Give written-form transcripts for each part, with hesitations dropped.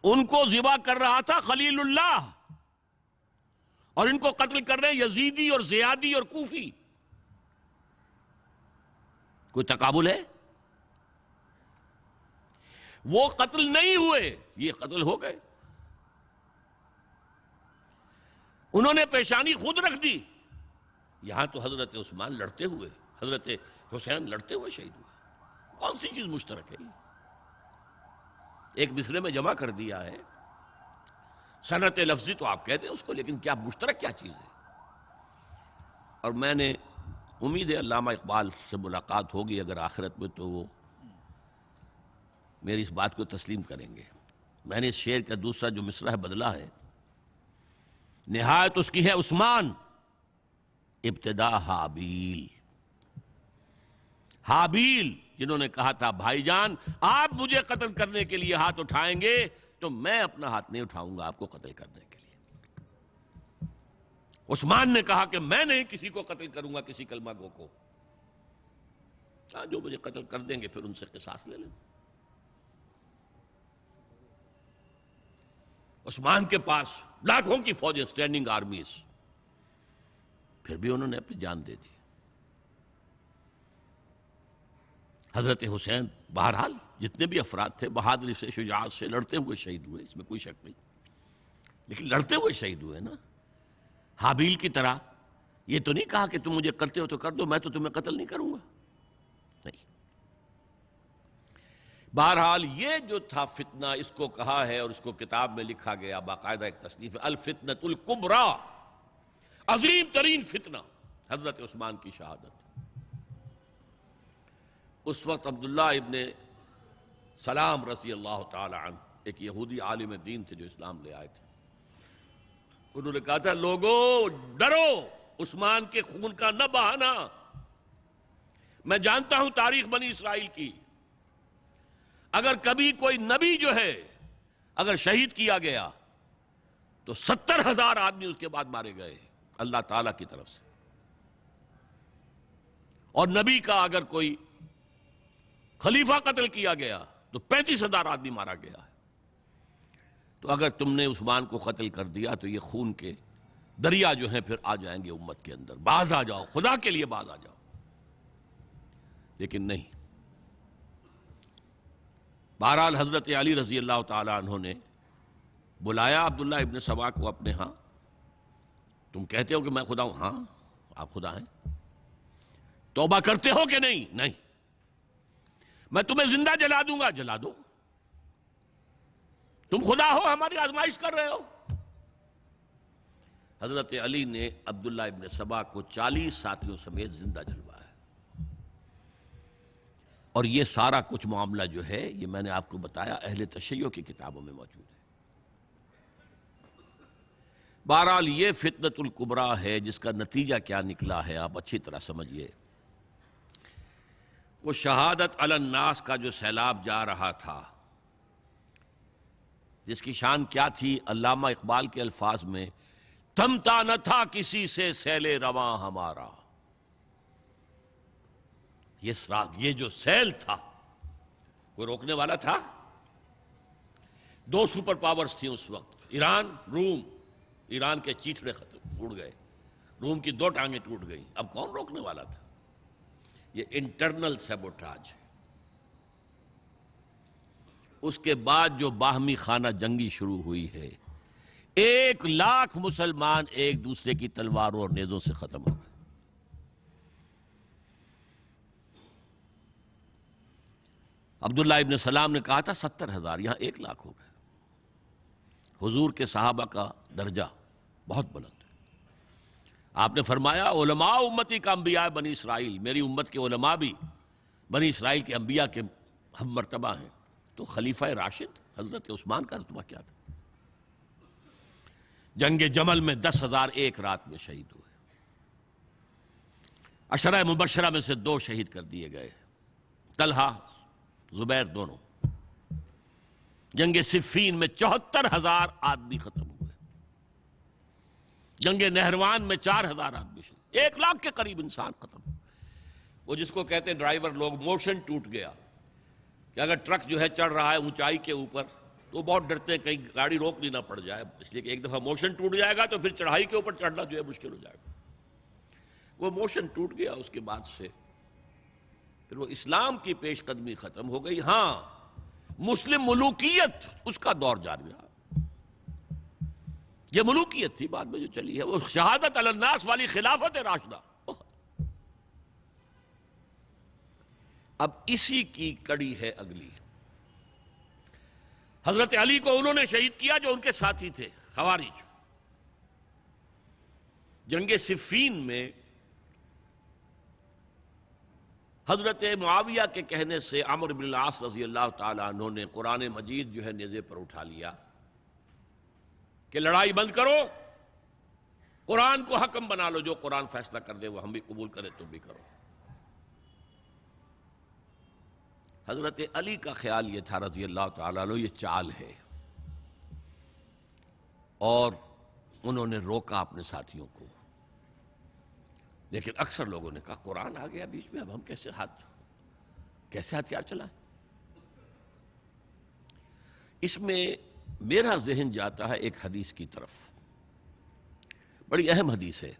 ان کو ذبح کر رہا تھا خلیل اللہ، اور ان کو قتل کر رہے ہیں یزیدی اور زیادی اور کوفی. کوئی تقابل ہے؟ وہ قتل نہیں ہوئے، یہ قتل ہو گئے. انہوں نے پیشانی خود رکھ دی. یہاں تو حضرت عثمان لڑتے ہوئے، حضرت حسین لڑتے ہوئے شہید ہوئے. کون سی چیز مشترک ہے؟ ایک مصرے میں جمع کر دیا ہے. صنعت لفظی تو آپ کہتے ہیں اس کو، لیکن کیا مشترک کیا چیز ہے؟ اور میں نے امید ہے علامہ اقبال سے ملاقات ہوگی اگر آخرت میں، تو وہ میری اس بات کو تسلیم کریں گے. میں نے اس شعر کا دوسرا جو مصرع ہے بدلا ہے. نہایت اس کی ہے عثمان، ابتدا حابیل. حابیل جنہوں نے کہا تھا بھائی جان آپ مجھے قتل کرنے کے لیے ہاتھ اٹھائیں گے تو میں اپنا ہاتھ نہیں اٹھاؤں گا آپ کو قتل کرنے کے لیے. عثمان نے کہا کہ میں نہیں کسی کو قتل کروں گا، کسی کلمہ گو کو. جو مجھے قتل کر دیں گے پھر ان سے قصاص لے لیں. عثمان کے پاس لاکھوں کی فوجیں، سٹینڈنگ آرمیز، پھر بھی انہوں نے اپنی جان دے دی. حضرت حسین بہرحال جتنے بھی افراد تھے بہادری سے، شجاعت سے لڑتے ہوئے شہید ہوئے، اس میں کوئی شک نہیں. لیکن لڑتے ہوئے شہید ہوئے نا. حابیل کی طرح یہ تو نہیں کہا کہ تم مجھے کرتے ہو تو کر دو، میں تو تمہیں قتل نہیں کروں گا. نہیں. بہرحال یہ جو تھا فتنہ، اس کو کہا ہے اور اس کو کتاب میں لکھا گیا، باقاعدہ ایک تصنیف، الفتنۃ الکبریٰ، عظیم ترین فتنہ، حضرت عثمان کی شہادت. اس وقت عبداللہ ابن سلام رضی اللہ تعالی عنہ ایک یہودی عالم دین تھے جو اسلام لے آئے تھے. انہوں نے کہا تھا لوگو ڈرو، عثمان کے خون کا نہ بہانا. میں جانتا ہوں تاریخ بنی اسرائیل کی، اگر کبھی کوئی نبی جو ہے اگر شہید کیا گیا تو 70,000 آدمی اس کے بعد مارے گئے اللہ تعالیٰ کی طرف سے. اور نبی کا اگر کوئی خلیفہ قتل کیا گیا تو 35,000 آدمی مارا گیا ہے. تو اگر تم نے عثمان کو قتل کر دیا تو یہ خون کے دریا جو ہیں پھر آ جائیں گے امت کے اندر. باز آ جاؤ، خدا کے لیے باز آ جاؤ. لیکن نہیں. بہرحال حضرت علی رضی اللہ تعالی عنہ نے بلایا عبداللہ ابن سبا کو اپنے ہاں. تم کہتے ہو کہ میں خدا ہوں؟ ہاں آپ خدا ہیں. توبہ کرتے ہو کہ نہیں؟ نہیں. میں تمہیں زندہ جلا دوں گا. جلا دو. تم خدا ہو، ہماری آزمائش کر رہے ہو. حضرت علی نے عبداللہ ابن سبا کو 40 ساتھیوں سمیت زندہ جلوایا. اور یہ سارا کچھ معاملہ جو ہے یہ میں نے آپ کو بتایا اہل تشیع کی کتابوں میں موجود ہے. بہرحال یہ فتنۃ الکبریٰ ہے جس کا نتیجہ کیا نکلا ہے آپ اچھی طرح سمجھیے. وہ شہادت علی الناس کا جو سیلاب جا رہا تھا، جس کی شان کیا تھی، علامہ اقبال کے الفاظ میں تھمتا نہ تھا کسی سے سیل رواں ہمارا. یہ جو سیل تھا کوئی روکنے والا تھا؟ 2 سپر پاورز تھیں اس وقت، ایران، روم. ایران کے چیتڑے ختم ٹوٹ گئے، روم کی 2 ٹانگیں ٹوٹ گئیں. اب کون روکنے والا تھا؟ یہ انٹرنل سیبوٹاج. اس کے بعد جو باہمی خانہ جنگی شروع ہوئی ہے، 1 لاکھ مسلمان ایک دوسرے کی تلواروں اور نیزوں سے ختم ہو گئے. عبداللہ ابن سلام نے کہا تھا 70,000، یہاں 1 لاکھ ہو گئے. حضور کے صحابہ کا درجہ بہت بلند ہے. آپ نے فرمایا علماء امتی کا انبیاء بنی اسرائیل، میری امت کے علماء بھی بنی اسرائیل کے انبیاء کے ہم مرتبہ ہیں. تو خلیفہ راشد حضرت عثمان کا رتبہ کیا تھا؟ جنگ جمل میں 10,000 ایک رات میں شہید ہوئے. عشرہ مبشرہ میں سے 2 شہید کر دیے گئے، طلحہ زبیر دونوں. جنگ صفین میں 74,000 آدمی ختم ہوئے. جنگ نہروان میں 4,000 آدمی شہید. 1 لاکھ کے قریب انسان ختم. وہ جس کو کہتے ہیں ڈرائیور لوگ، موشن ٹوٹ گیا کہ اگر ٹرک جو ہے چڑھ رہا ہے اونچائی کے اوپر تو بہت ڈرتے ہیں کہیں گاڑی روکنی نہ پڑ جائے، اس لیے کہ ایک دفعہ موشن ٹوٹ جائے گا تو پھر چڑھائی کے اوپر چڑھنا جو ہے مشکل ہو جائے گا۔ وہ موشن ٹوٹ گیا، اس کے بعد سے پھر وہ اسلام کی پیش قدمی ختم ہو گئی۔ ہاں، مسلم ملوکیت اس کا دور جاری رہا، یہ ملوکیت تھی بعد میں جو چلی ہے، وہ شہادت علی الناس والی خلافت راشدہ۔ اب اسی کی کڑی ہے اگلی، حضرت علی کو انہوں نے شہید کیا جو ان کے ساتھی تھے خوارج۔ جنگ صفین میں حضرت معاویہ کے کہنے سے عمرو بن العاص رضی اللہ تعالیٰ عنہ نے قرآن مجید جو ہے نیزے پر اٹھا لیا کہ لڑائی بند کرو، قرآن کو حکم بنا لو، جو قرآن فیصلہ کر دے وہ ہم بھی قبول کریں، تم بھی کرو۔ حضرت علی کا خیال یہ تھا رضی اللہ تعالیٰ عنہ یہ چال ہے، اور انہوں نے روکا اپنے ساتھیوں کو، لیکن اکثر لوگوں نے کہا قرآن آ گیا بیچ میں، اب ہم کیسے ہتھیار چلائیں؟ اس میں میرا ذہن جاتا ہے ایک حدیث کی طرف، بڑی اہم حدیث ہے،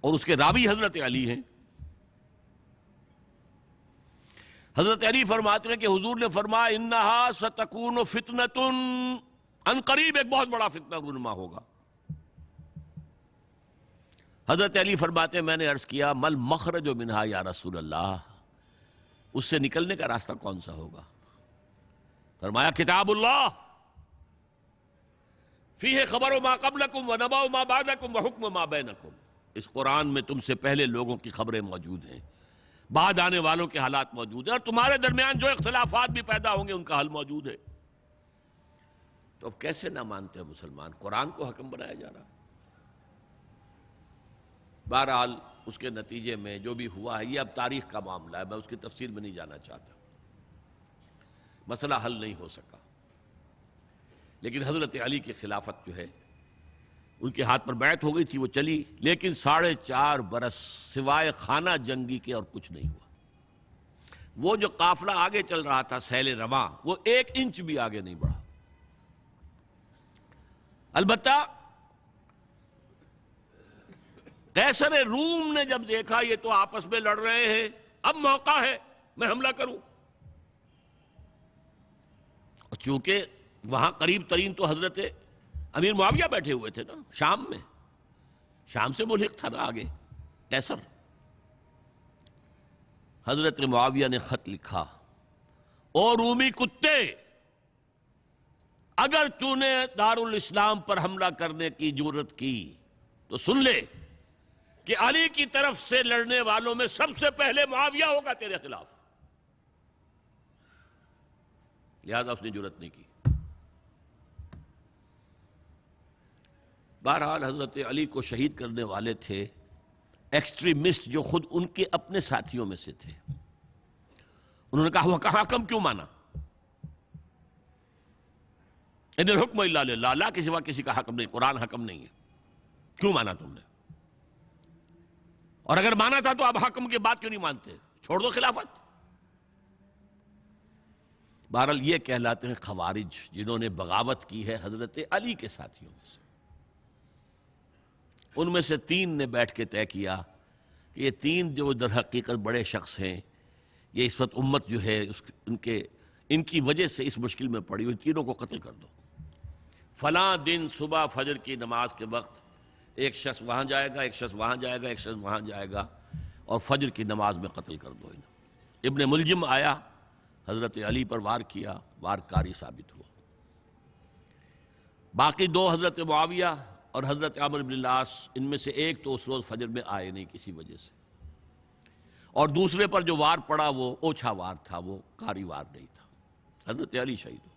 اور اس کے راوی حضرت علی ہیں۔ حضرت علی فرماتے ہیں کہ حضور نے فرمایا انہا ستکون فتنۃ، ان قریب ایک بہت بڑا فتنہ رونما ہوگا۔ حضرت علی فرماتے ہیں میں نے عرض کیا مل مخرج منہا یا رسول اللہ، اس سے نکلنے کا راستہ کون سا ہوگا؟ فرمایا کتاب اللہ فیہ خبر ما قبلکم ونبأ ما بعدکم وحکم ما بینکم، اس قرآن میں تم سے پہلے لوگوں کی خبریں موجود ہیں، بعد آنے والوں کے حالات موجود ہیں، اور تمہارے درمیان جو اختلافات بھی پیدا ہوں گے ان کا حل موجود ہے۔ تو اب کیسے نہ مانتے ہیں مسلمان؟ قرآن کو حکم بنایا جا رہا۔ بہرحال اس کے نتیجے میں جو بھی ہوا ہے یہ اب تاریخ کا معاملہ ہے، میں اس کی تفصیل میں نہیں جانا چاہتا، مسئلہ حل نہیں ہو سکا، لیکن حضرت علی کی خلافت جو ہے ان کے ہاتھ پر بیعت ہو گئی تھی، وہ چلی، لیکن 4.5 برس سوائے خانہ جنگی کے اور کچھ نہیں ہوا۔ وہ جو قافلہ آگے چل رہا تھا سیل رواں، وہ 1 انچ بھی آگے نہیں بڑھا۔ البتہ قیصر روم نے جب دیکھا یہ تو آپس میں لڑ رہے ہیں، اب موقع ہے میں حملہ کروں، چونکہ وہاں قریب ترین تو حضرت امیر معاویہ بیٹھے ہوئے تھے نا، شام میں، شام سے ملحق تھا نا آگے قیصر۔ حضرت معاویہ نے خط لکھا، او رومی کتے، اگر تو نے دارالاسلام پر حملہ کرنے کی جرت کی تو سن لے کہ علی کی طرف سے لڑنے والوں میں سب سے پہلے معاویہ ہوگا تیرے خلاف، لہذا اس نے جرت نہیں کی۔ بہرحال حضرت علی کو شہید کرنے والے تھے ایکسٹریمسٹ جو خود ان کے اپنے ساتھیوں میں سے تھے۔ انہوں نے کہا وہ کہاں حکم کیوں مانا؟ ان الحکم الا للہ، اللہ کے سوا کسی کا حکم نہیں، قرآن حکم نہیں ہے، کیوں مانا تم نے؟ اور اگر مانا تھا تو اب حکم کے بعد کیوں نہیں مانتے؟ چھوڑ دو خلافت۔ بہرحال یہ کہلاتے ہیں خوارج، جنہوں نے بغاوت کی ہے حضرت علی کے ساتھیوں میں سے۔ ان میں سے 3 نے بیٹھ کے طے کیا کہ یہ 3 جو در حقیقت بڑے شخص ہیں، یہ اس وقت امت جو ہے ان کی وجہ سے اس مشکل میں پڑی ہوئی، تینوں کو قتل کر دو۔ فلاں دن صبح فجر کی نماز کے وقت ایک شخص وہاں جائے گا، ایک شخص وہاں جائے گا، ایک شخص وہاں جائے گا، اور فجر کی نماز میں قتل کر دو انہیں۔ ابن ملجم آیا، حضرت علی پر وار کیا، وار کاری ثابت ہوا۔ باقی 2 حضرت معاویہ اور حضرت عمرو بن العاص، ان میں سے ایک تو اس روز فجر میں آئے نہیں کسی وجہ سے، اور دوسرے پر جو وار پڑا وہ اوچھا وار تھا، وہ کاری وار نہیں تھا۔ حضرت علی شہید ہو۔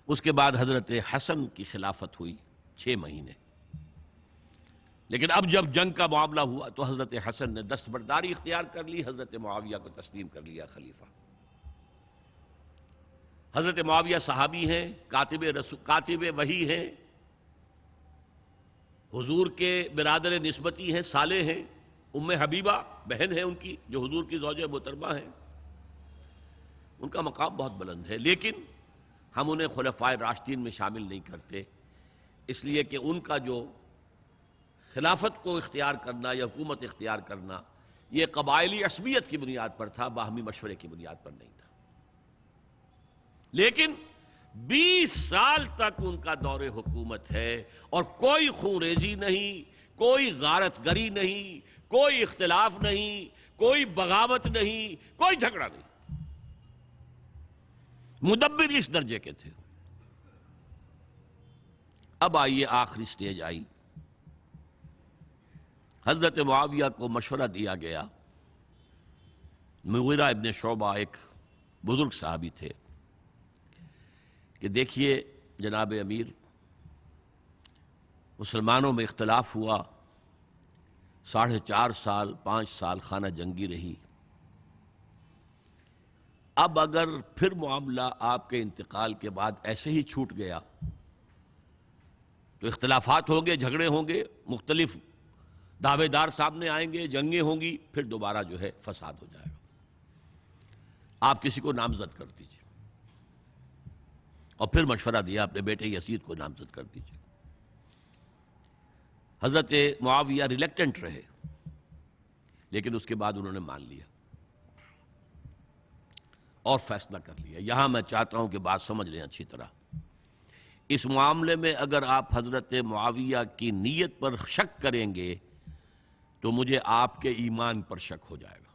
اس کے بعد حضرت حسن کی خلافت ہوئی 6 مہینے، لیکن اب جب جنگ کا معاملہ ہوا تو حضرت حسن نے دستبرداری اختیار کر لی، حضرت معاویہ کو تسلیم کر لیا خلیفہ۔ حضرت معاویہ صحابی ہیں، کاتب وحی ہیں، حضور کے برادر نسبتی ہیں، صالح ہیں، ام حبیبہ بہن ہے ان کی جو حضور کی زوجہ محترمہ ہیں۔ ان کا مقام بہت بلند ہے، لیکن ہم انہیں خلفائے راشدین میں شامل نہیں کرتے، اس لیے کہ ان کا جو خلافت کو اختیار کرنا یا حکومت اختیار کرنا یہ قبائلی عصبیت کی بنیاد پر تھا، باہمی مشورے کی بنیاد پر نہیں تھا۔ لیکن 20 سال تک ان کا دور حکومت ہے اور کوئی خون ریزی نہیں، کوئی غارت گری نہیں، کوئی اختلاف نہیں، کوئی بغاوت نہیں، کوئی جھگڑا نہیں۔ مدبر اس درجے کے تھے۔ اب آئیے آخری سٹیج آئی، حضرت معاویہ کو مشورہ دیا گیا، مغیرہ ابن شعبہ ایک بزرگ صحابی تھے، کہ دیکھیے جناب امیر، مسلمانوں میں اختلاف ہوا، 4.5 سال 5 سال خانہ جنگی رہی، اب اگر پھر معاملہ آپ کے انتقال کے بعد ایسے ہی چھوٹ گیا تو اختلافات ہوں گے، جھگڑے ہوں گے، مختلف دعوے دار سامنے آئیں گے، جنگیں ہوں گی، پھر دوبارہ جو ہے فساد ہو جائے گا۔ آپ کسی کو نامزد کر دیجیے، اور پھر مشورہ دیا اپنے بیٹے یزید کو نامزد کر دیجیے۔ حضرت معاویہ ریلیکٹنٹ رہے، لیکن اس کے بعد انہوں نے مان لیا اور فیصلہ کر لیا۔ یہاں میں چاہتا ہوں کہ بات سمجھ لیں اچھی طرح، اس معاملے میں اگر آپ حضرت معاویہ کی نیت پر شک کریں گے تو مجھے آپ کے ایمان پر شک ہو جائے گا۔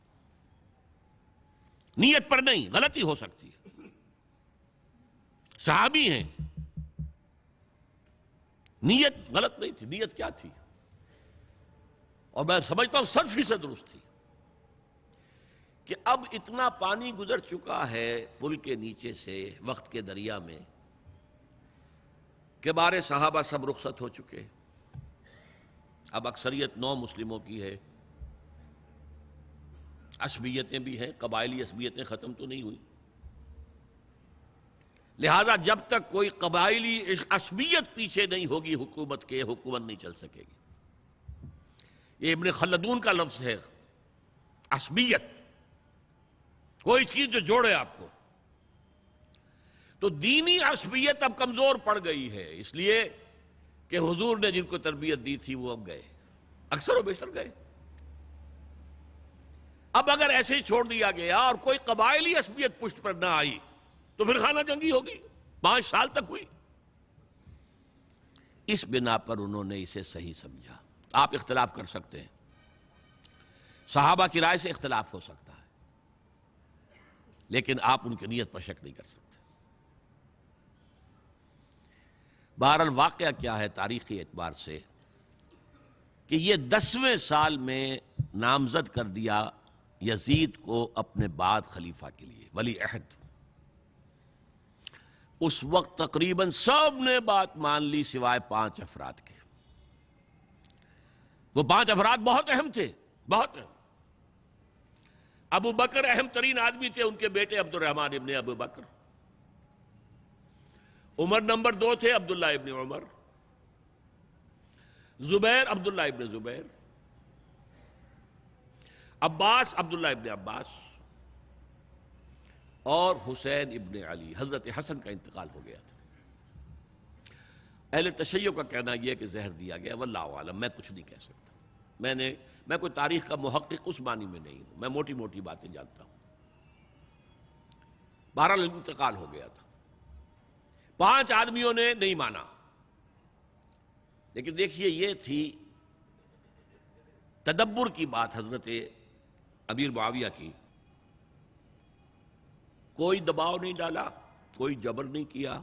نیت پر نہیں، غلطی ہو سکتی ہے، صحابی ہیں، نیت غلط نہیں تھی، نیت کیا تھی؟ اور میں سمجھتا ہوں 100% درست تھی، کہ اب اتنا پانی گزر چکا ہے پل کے نیچے سے وقت کے دریا میں کہ بارے صحابہ سب رخصت ہو چکے، اب اکثریت 9 مسلموں کی ہے، عصبیتیں بھی ہیں، قبائلی عصبیتیں ختم تو نہیں ہوئی، لہذا جب تک کوئی قبائلی عصبیت پیچھے نہیں ہوگی حکومت کے، حکومت نہیں چل سکے گی۔ یہ ابن خلدون کا لفظ ہے، عصبیت، کوئی چیز جو جوڑے آپ کو۔ تو دینی عصبیت اب کمزور پڑ گئی ہے، اس لیے کہ حضور نے جن کو تربیت دی تھی وہ اب گئے، اکثر و بیشتر گئے۔ اب اگر ایسے ہی چھوڑ دیا گیا اور کوئی قبائلی عصبیت پشت پر نہ آئی تو پھر خانہ جنگی ہوگی، 5 سال تک ہوئی۔ اس بنا پر انہوں نے اسے صحیح سمجھا۔ آپ اختلاف کر سکتے ہیں، صحابہ کی رائے سے اختلاف ہو سکتا ہے، لیکن آپ ان کی نیت پر شک نہیں کر سکتے۔ بہرحال واقعہ کیا ہے تاریخی اعتبار سے، کہ یہ 10ویں سال میں نامزد کر دیا یزید کو اپنے بعد خلیفہ کے لیے، ولی عہد۔ اس وقت تقریباً سب نے بات مان لی سوائے 5 افراد کے۔ وہ 5 افراد بہت اہم تھے، بہت اہم۔ ابو بکر اہم ترین آدمی تھے، ان کے بیٹے عبد الرحمن ابن ابو بکر۔ عمر نمبر 2 تھے، عبداللہ ابن عمر۔ زبیر عبداللہ ابن زبیر۔ عباس عبداللہ ابن عباس، اور حسین ابن علی۔ حضرت حسن کا انتقال ہو گیا تھا۔ اہل تشیع کا کہنا یہ کہ زہر دیا گیا، واللہ عالم، میں کچھ نہیں کہہ سکتا۔ میں کوئی تاریخ کا محقق اس معنی میں نہیں ہوں، میں موٹی موٹی باتیں جانتا ہوں۔ بہرحال انتقال ہو گیا تھا، 5 آدمیوں نے نہیں مانا، لیکن دیکھیے یہ تھی تدبر کی بات حضرت امیر معاویہ کی۔ کوئی دباؤ نہیں ڈالا، کوئی جبر نہیں کیا،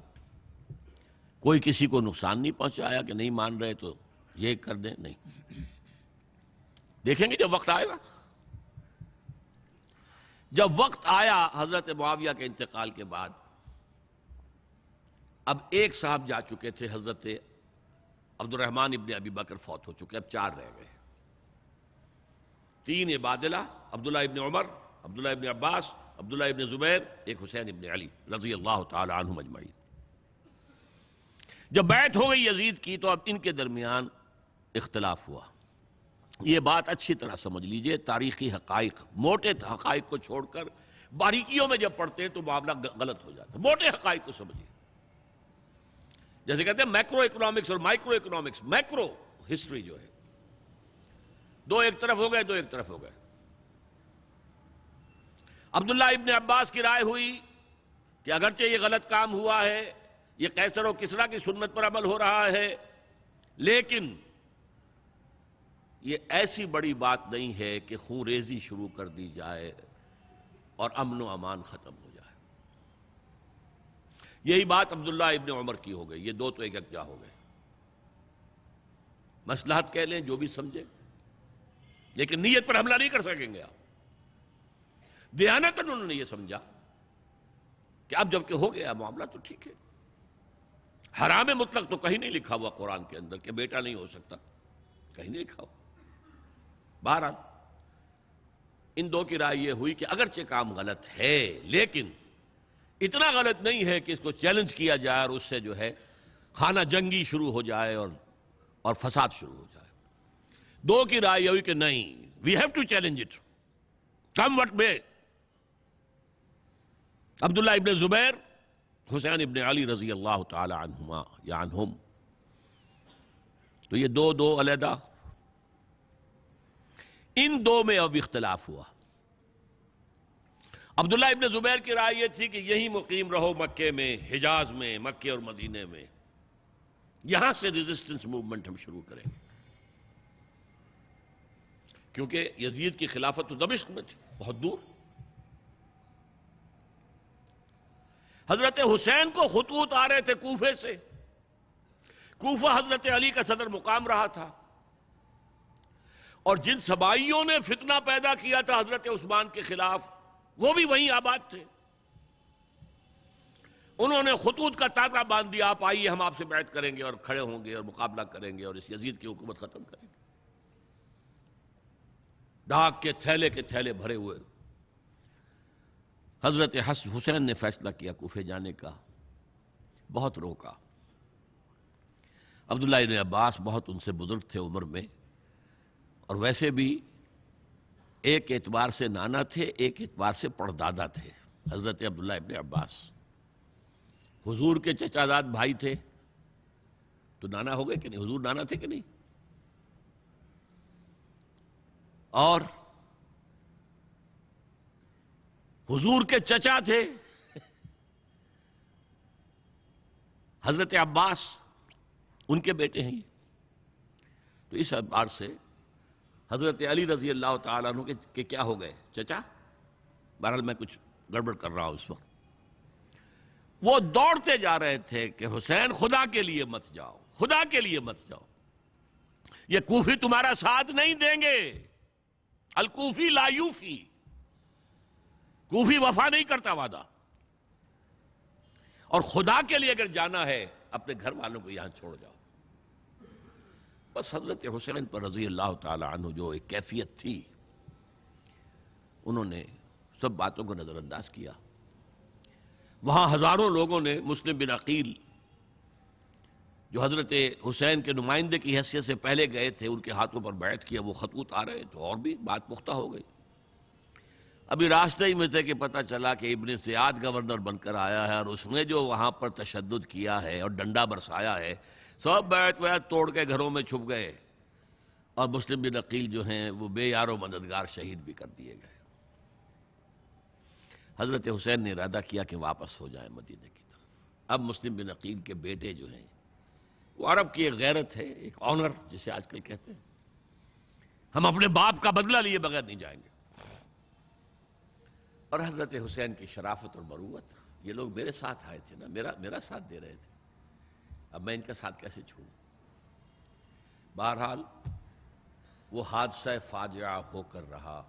کوئی کسی کو نقصان نہیں پہنچایا کہ نہیں مان رہے تو یہ کر دیں، نہیں۔ دیکھیں گے جب وقت آئے گا۔ جب وقت آیا حضرت معاویہ کے انتقال کے بعد، اب ایک صاحب جا چکے تھے، حضرت عبد الرحمن ابن ابی بکر فوت ہو چکے، اب 4 رہ گئے۔ 3 عبادلہ، عبداللہ ابن عمر، عبداللہ ابن عباس، عبداللہ ابن زبیر، ایک حسین ابن علی رضی اللہ تعالی عنہم اجمعین۔ جب بیعت ہو گئی یزید کی تو اب ان کے درمیان اختلاف ہوا۔ یہ بات اچھی طرح سمجھ لیجئے، تاریخی حقائق، موٹے حقائق کو چھوڑ کر باریکیوں میں جب پڑھتے ہیں تو معاملہ غلط ہو جاتا ہے. موٹے حقائق کو سمجھیے. جیسے کہتے ہیں میکرو اکنامکس اور مائکرو اکنامکس. میکرو ہسٹری جو ہے دو ایک طرف ہو گئے, دو ایک طرف ہو گئے. عبداللہ ابن عباس کی رائے ہوئی کہ اگرچہ یہ غلط کام ہوا ہے, یہ قیصر و کسریٰ کی سنت پر عمل ہو رہا ہے, لیکن یہ ایسی بڑی بات نہیں ہے کہ خون ریزی شروع کر دی جائے اور امن و امان ختم ہو جائے. یہی بات عبداللہ ابن عمر کی ہو گئی. یہ دو تو ایک یکجا ہو گئے. مصلحت کہہ لیں جو بھی سمجھے, لیکن نیت پر حملہ نہیں کر سکیں گے آپ. دیانتاً انہوں نے یہ سمجھا کہ اب جب کہ ہو گیا معاملہ تو ٹھیک ہے. حرام مطلق تو کہیں نہیں لکھا ہوا قرآن کے اندر کہ بیٹا نہیں ہو سکتا, کہیں نہیں لکھا ہوا. بہرحال ان دو کی رائے یہ ہوئی کہ اگرچہ کام غلط ہے لیکن اتنا غلط نہیں ہے کہ اس کو چیلنج کیا جائے اور اس سے جو ہے خانہ جنگی شروع ہو جائے اور فساد شروع ہو جائے. دو کی رائے یہ ہوئی کہ نہیں, we have to challenge it come what may. Abdullah ابن زبیر, حسین ابن علی رضی اللہ تعالی عنہما یا عنہم, تو یہ دو علیحدہ. ان دو میں اب اختلاف ہوا. عبداللہ ابن زبیر کی رائے یہ تھی کہ یہیں مقیم رہو مکے میں, حجاز میں, مکے اور مدینے میں, یہاں سے ریزسٹنس موومنٹ ہم شروع کریں گے, کیونکہ یزید کی خلافت تو دمشق میں تھی, بہت دور. حضرت حسین کو خطوط آ رہے تھے کوفے سے. کوفہ حضرت علی کا صدر مقام رہا تھا, اور جن سبائیوں نے فتنہ پیدا کیا تھا حضرت عثمان کے خلاف وہ بھی وہیں آباد تھے. انہوں نے خطوط کا تاطا باندھ دیا, آپ آئیے ہم آپ سے بیعت کریں گے اور کھڑے ہوں گے اور مقابلہ کریں گے اور اس یزید کی حکومت ختم کریں گے. ڈاک کے تھیلے بھرے ہوئے. حضرت حسین نے فیصلہ کیا کوفے جانے کا, بہت روکا. عبداللہ ابن عباس بہت ان سے بزرگ تھے عمر میں, اور ویسے بھی ایک اعتبار سے نانا تھے, ایک اعتبار سے پڑدادا تھے. حضرت عبداللہ ابن عباس حضور کے چچا زاد بھائی تھے, تو نانا ہو گئے کہ نہیں؟ حضور نانا تھے کہ نہیں؟ اور حضور کے چچا تھے حضرت عباس, ان کے بیٹے ہیں یہ. تو اس اعتبار سے حضرت علی رضی اللہ تعالیٰ عنہ کے کیا ہو گئے؟ چچا. بہرحال میں کچھ گڑبڑ کر رہا ہوں اس وقت. وہ دوڑتے جا رہے تھے کہ حسین خدا کے لیے مت جاؤ, خدا کے لیے مت جاؤ, یہ کوفی تمہارا ساتھ نہیں دیں گے. الکوفی لا یوفی, کوفی وفا نہیں کرتا وعدہ. اور خدا کے لیے اگر جانا ہے اپنے گھر والوں کو یہاں چھوڑ جاؤ. بس حضرت حسین پر رضی اللہ تعالی عنہ جو ایک کیفیت تھی, انہوں نے سب باتوں کو نظر انداز کیا. وہاں ہزاروں لوگوں نے مسلم بن عقیل جو حضرت حسین کے نمائندے کی حیثیت سے پہلے گئے تھے, ان کے ہاتھوں پر بیعت کیا. وہ خطوط آ رہے تو اور بھی بات پختہ ہو گئی. ابھی راستے ہی میں تھے کہ پتہ چلا کہ ابن زیاد گورنر بن کر آیا ہے, اور اس نے جو وہاں پر تشدد کیا ہے اور ڈنڈا برسایا ہے, سب بیعت توڑ کے گھروں میں چھپ گئے, اور مسلم بن عقیل جو ہیں وہ بے یار و مددگار شہید بھی کر دیے گئے. حضرت حسین نے ارادہ کیا کہ واپس ہو جائیں مدینے کی طرف. اب مسلم بن عقیل کے بیٹے جو ہیں, وہ عرب کی ایک غیرت ہے, ایک آنر جسے آج کل کہتے ہیں, ہم اپنے باپ کا بدلہ لیے بغیر نہیں جائیں گے. اور حضرت حسین کی شرافت اور مروت, یہ لوگ میرے ساتھ آئے تھے نا, میرا ساتھ دے رہے تھے, اب میں ان کا ساتھ کیسے چھوڑوں. بہرحال وہ حادثہ فاجعہ ہو کر رہا,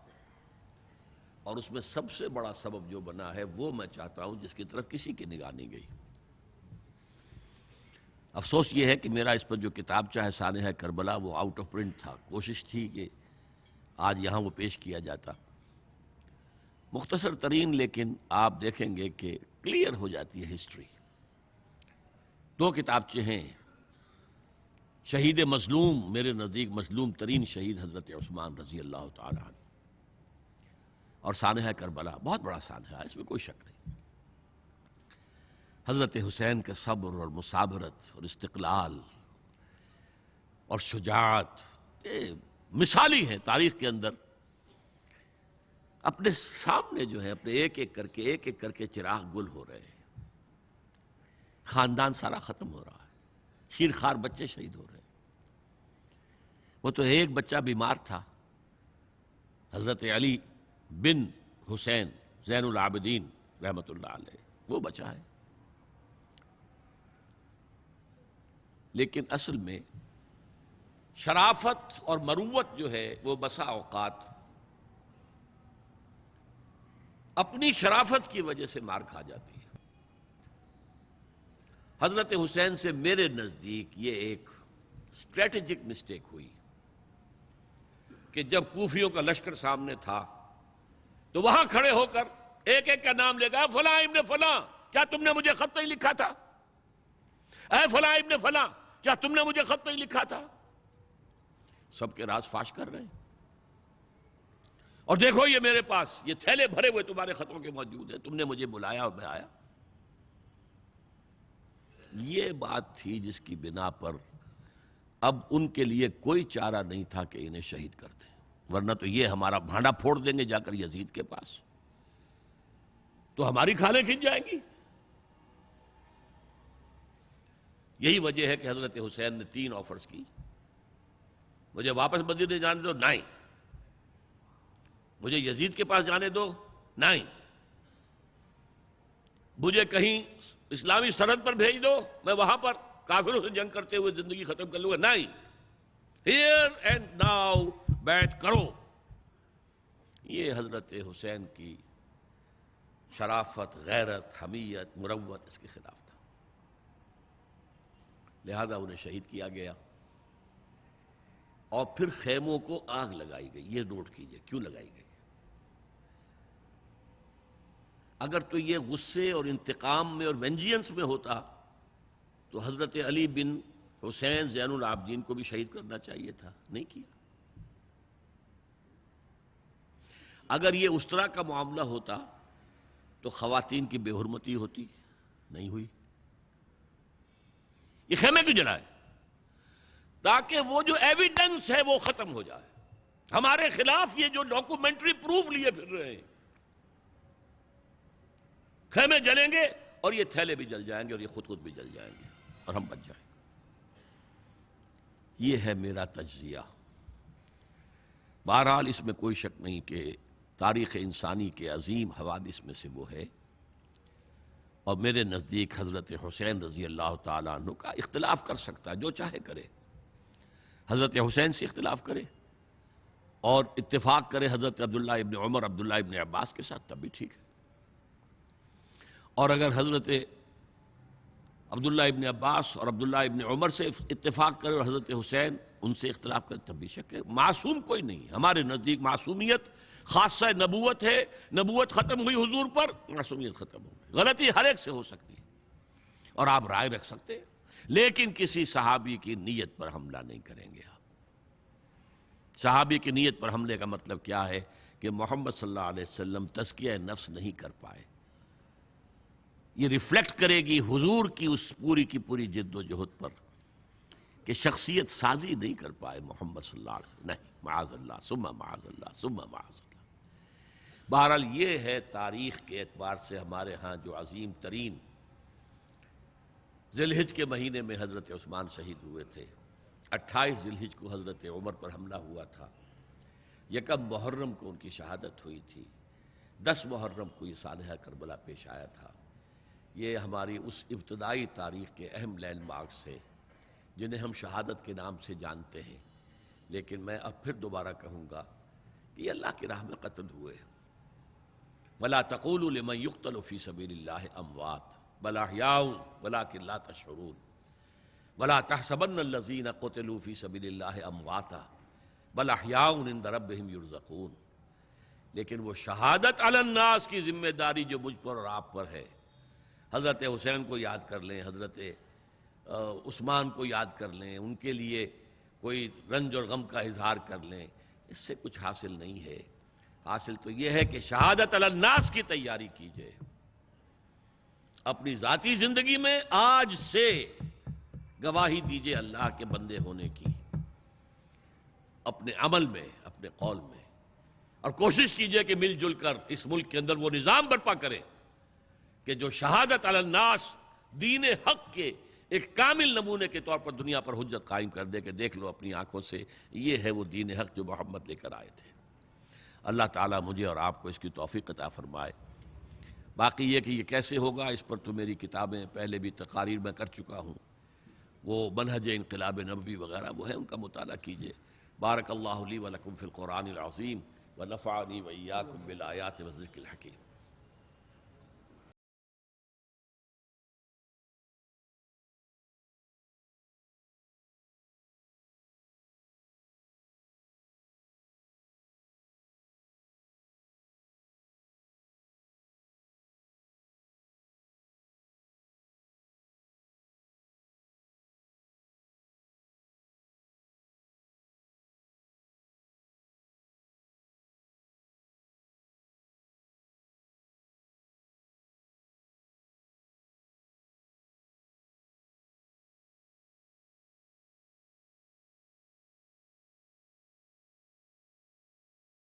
اور اس میں سب سے بڑا سبب جو بنا ہے وہ میں چاہتا ہوں جس کی طرف کسی کی نگاہ نہیں گئی. افسوس یہ ہے کہ میرا اس پر جو کتابچہ ہے سانحہ کربلا وہ آؤٹ آف پرنٹ تھا. کوشش تھی کہ آج یہاں وہ پیش کیا جاتا. مختصر ترین, لیکن آپ دیکھیں گے کہ کلیئر ہو جاتی ہے ہسٹری. دو کتابچے ہیں. شہید مظلوم, میرے نزدیک مظلوم ترین شہید حضرت عثمان رضی اللہ تعالی عنہ, اور سانحہ کربلا بہت بڑا سانحہ ہے، اس میں کوئی شک نہیں۔ حضرت حسین کے صبر اور مثابرت اور استقلال اور شجاعت یہ مثالی ہیں تاریخ کے اندر۔ اپنے سامنے جو ہے اپنے ایک ایک کر کے چراغ گل ہو رہے ہیں، خاندان سارا ختم ہو رہا ہے، شیرخوار بچے شہید ہو رہے ہیں۔ وہ تو ایک بچہ بیمار تھا، حضرت علی بن حسین زین العابدین رحمۃ اللہ علیہ، وہ بچا ہے۔ لیکن اصل میں شرافت اور مروت جو ہے وہ بسا اوقات اپنی شرافت کی وجہ سے مار کھا جاتی ہے۔ حضرت حسین سے میرے نزدیک یہ ایک اسٹریٹجک مسٹیک ہوئی کہ جب کوفیوں کا لشکر سامنے تھا تو وہاں کھڑے ہو کر ایک ایک کا نام لے گا، فلاں ابن فلاں کیا تم نے مجھے خط نہیں لکھا تھا؟ اے فلاں ابن فلاں کیا تم نے مجھے خط نہیں لکھا تھا؟ سب کے راز فاش کر رہے ہیں، اور دیکھو یہ میرے پاس یہ تھیلے بھرے ہوئے تمہارے خطوں کے موجود ہیں، تم نے مجھے بلایا اور میں آیا۔ یہ بات تھی جس کی بنا پر اب ان کے لیے کوئی چارہ نہیں تھا کہ انہیں شہید کر دیں، ورنہ تو یہ ہمارا بھانڈا پھوڑ دیں گے جا کر یزید کے پاس، تو ہماری کھالیں کھنچ جائیں گی۔ یہی وجہ ہے کہ حضرت حسین نے 3 آفرز کی، مجھے واپس مدینے جانے دو، نہیں، مجھے یزید کے پاس جانے دو، نہیں، مجھے کہیں اسلامی سرحد پر بھیج دو، میں وہاں پر کافروں سے جنگ کرتے ہوئے زندگی ختم کر لوں گا، نہیں، ہیئر اینڈ ناؤ بیٹھ کرو۔ یہ حضرت حسین کی شرافت، غیرت، حمیت، مروت اس کے خلاف تھا، لہذا انہیں شہید کیا گیا۔ اور پھر خیموں کو آگ لگائی گئی، یہ نوٹ کیجئے کیوں لگائی گئی۔ اگر تو یہ غصے اور انتقام میں اور وینجینس میں ہوتا تو حضرت علی بن حسین زین العابدین کو بھی شہید کرنا چاہیے تھا، نہیں کیا۔ اگر یہ اس طرح کا معاملہ ہوتا تو خواتین کی بے حرمتی ہوتی، نہیں ہوئی۔ یہ خیمے کیوں جلائے؟ تاکہ وہ جو ایویڈنس ہے وہ ختم ہو جائے، ہمارے خلاف یہ جو ڈاکومنٹری پروف لیے پھر رہے ہیں، خیمے جلیں گے اور یہ تھیلے بھی جل جائیں گے اور یہ خود بھی جل جائیں گے اور ہم بچ جائیں گے۔ یہ ہے میرا تجزیہ۔ بہرحال اس میں کوئی شک نہیں کہ تاریخ انسانی کے عظیم حوادث میں سے وہ ہے، اور میرے نزدیک حضرت حسین رضی اللہ تعالیٰ عنہ کا اختلاف کر سکتا ہے، جو چاہے کرے، حضرت حسین سے اختلاف کرے اور اتفاق کرے حضرت عبداللہ ابن عمر، عبداللہ ابن عباس کے ساتھ، تب بھی ٹھیک ہے۔ اور اگر حضرت عبداللہ ابن عباس اور عبداللہ ابن عمر سے اتفاق کرے اور حضرت حسین ان سے اختلاف کرے، تب بھی شک ہے۔ معصوم کوئی نہیں، ہمارے نزدیک معصومیت خاصہ نبوت ہے، نبوت ختم ہوئی حضور پر، معصومیت ختم ہو گئی۔ غلطی ہر ایک سے ہو سکتی ہے اور آپ رائے رکھ سکتے ہیں، لیکن کسی صحابی کی نیت پر حملہ نہیں کریں گے آپ۔ صحابی کی نیت پر حملے کا مطلب کیا ہے کہ محمد صلی اللہ علیہ وسلم تزکیہ نفس نہیں کر پائے، یہ ریفلیکٹ کرے گی حضور کی اس پوری کی پوری جد و جہد پر کہ شخصیت سازی نہیں کر پائے محمد صلی اللہ علیہ وسلم، نہیں، معاذ اللہ ثم معاذ اللہ ثم معاذ اللہ۔ بہرحال یہ ہے تاریخ کے اعتبار سے ہمارے ہاں جو عظیم ترین ذی الحج کے مہینے میں حضرت عثمان شہید ہوئے تھے، 28 ذی الحج کو حضرت عمر پر حملہ ہوا تھا، 1 محرم کو ان کی شہادت ہوئی تھی، 10 محرم کو یہ سانحہ کربلا پیش آیا تھا۔ یہ ہماری اس ابتدائی تاریخ کے اہم لینڈ مارکس ہیں جنہیں ہم شہادت کے نام سے جانتے ہیں، لیکن میں اب پھر دوبارہ کہوں گا کہ یہ اللہ کی راہ میں قتل ہوئے۔ وَلَا تَقُولُوا لِمَنْ يُقْتَلُ فِي سَبِيلِ اللَّهِ أَمْوَاتٌ بَلْ أَحْيَاءٌ وَلَكِنْ لَا تَشْعُرُونَ وَلَا تَحْسَبَنَّ الَّذِينَ قُتِلُوا فِي سَبِيلِ اللَّهِ أَمْوَاتًا بَلْ أَحْيَاءٌ عِنْدَ رَبِّهِمْ يُرْزَقُونَ۔ لیکن وہ شہادت علی الناس کی ذمہ داری جو مجھ پر اور آپ پر ہے، حضرت حسین کو یاد کر لیں، حضرت عثمان کو یاد کر لیں، ان کے لیے کوئی رنج اور غم کا اظہار کر لیں، اس سے کچھ حاصل نہیں ہے۔ حاصل تو یہ ہے کہ شہادت علی الناس کی تیاری کیجئے، اپنی ذاتی زندگی میں آج سے گواہی دیجئے اللہ کے بندے ہونے کی، اپنے عمل میں، اپنے قول میں، اور کوشش کیجئے کہ مل جل کر اس ملک کے اندر وہ نظام برپا کریں کہ جو شہادت علی الناس دین حق کے ایک کامل نمونے کے طور پر دنیا پر حجت قائم کر دے کہ دیکھ لو اپنی آنکھوں سے، یہ ہے وہ دین حق جو محمد لے کر آئے تھے۔ اللہ تعالیٰ مجھے اور آپ کو اس کی توفیق عطا فرمائے۔ باقی یہ کہ یہ کیسے ہوگا، اس پر تو میری کتابیں پہلے بھی تقاریر میں کر چکا ہوں، وہ منہج انقلاب نبوی وغیرہ وہ ہے، ان کا مطالعہ کیجئے۔ بارک اللہ لی و لکم فی القرآن العظیم ونفعنی وإیاکم بالآیات والذکر الحکیم۔